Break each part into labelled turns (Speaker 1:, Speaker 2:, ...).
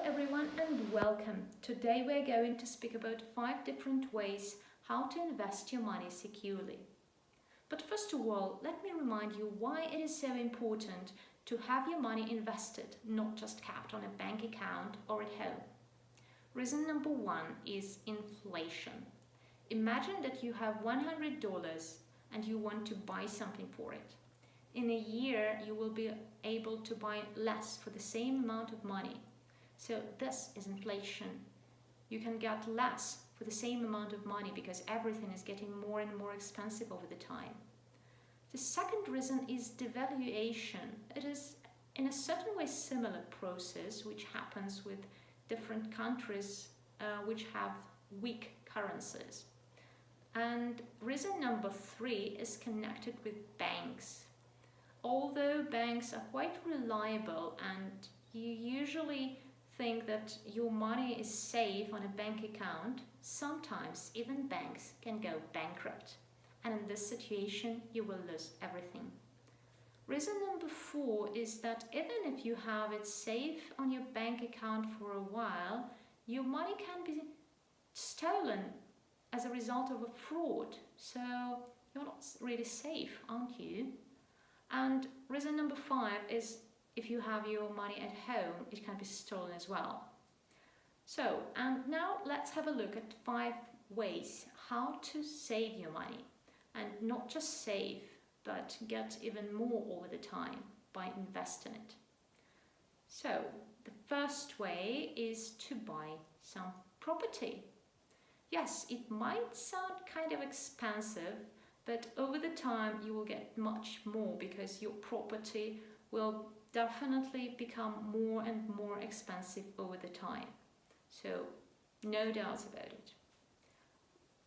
Speaker 1: everyone and welcome. Today we're going to speak about 5 different ways how to invest your money securely. But first of all, let me remind you why it is so important to have your money invested, not just kept on a bank account or at home. Reason number 1 is inflation. Imagine that you have $100 and you want to buy something for it. In a year, you will be able to buy less for the same amount of money. So this is inflation. You can get less for the same amount of money because everything is getting more and more expensive over the time. The second reason is devaluation. It is in a certain way similar process which happens with different countries which have weak currencies. And reason number 3 is connected with banks. Although banks are quite reliable and you usually think that your money is safe on a bank account, sometimes even banks can go bankrupt. And in this situation, you will lose everything. Reason number 4 is that even if you have it safe on your bank account for a while, your money can be stolen as a result of a fraud. So you're not really safe, aren't you? And reason number 5 is if you have your money at home, it can be stolen as well. So, and now let's have a look at 5 ways how to save your money. And not just save, but get even more over the time by investing it. So, the first way is to buy some property. Yes, it might sound kind of expensive, but over the time you will get much more because your property will definitely become more and more expensive over the time. So no doubts about it.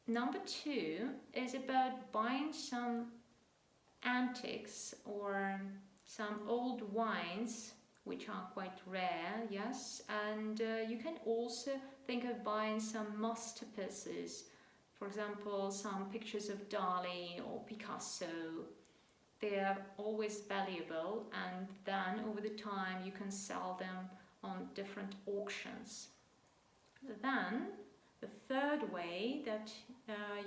Speaker 1: Number 2 is about buying some antiques or some old wines which are quite rare, yes, and you can also think of buying some masterpieces. For example, some pictures of Dali or Picasso. They are always valuable, and then over the time you can sell them on different auctions. Then the third way that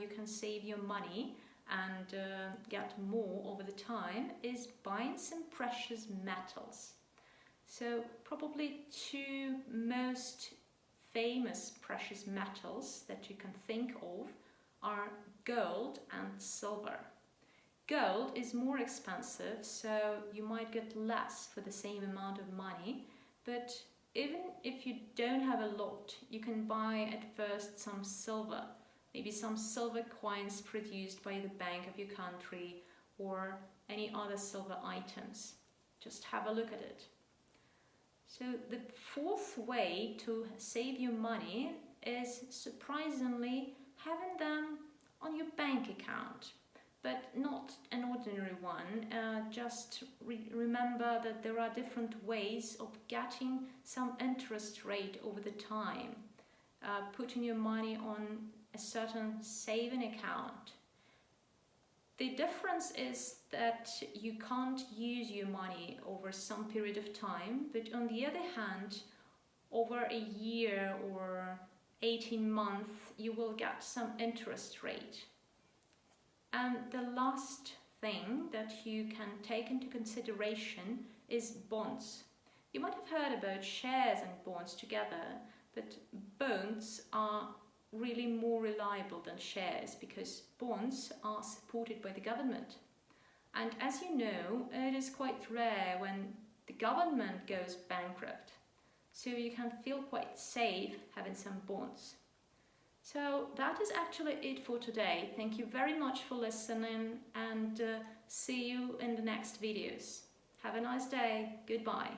Speaker 1: you can save your money and get more over the time is buying some precious metals. So probably 2 most famous precious metals that you can think of are gold and silver. Gold is more expensive, so you might get less for the same amount of money, but even if you don't have a lot, you can buy at first some silver, maybe some silver coins produced by the bank of your country or any other silver items. Just have a look at it. So the 4th way to save your money is surprisingly having them on your bank account, but not an ordinary one. Just remember that there are different ways of getting some interest rate over the time. Putting your money on a certain saving account. The difference is that you can't use your money over some period of time, but on the other hand, over a year or 18 months, you will get some interest rate. And the last thing that you can take into consideration is bonds. You might have heard about shares and bonds together, but bonds are really more reliable than shares because bonds are supported by the government. And as you know, it is quite rare when the government goes bankrupt. So you can feel quite safe having some bonds. So that is actually it for today. Thank you very much for listening and see you in the next videos. Have a nice day. Goodbye.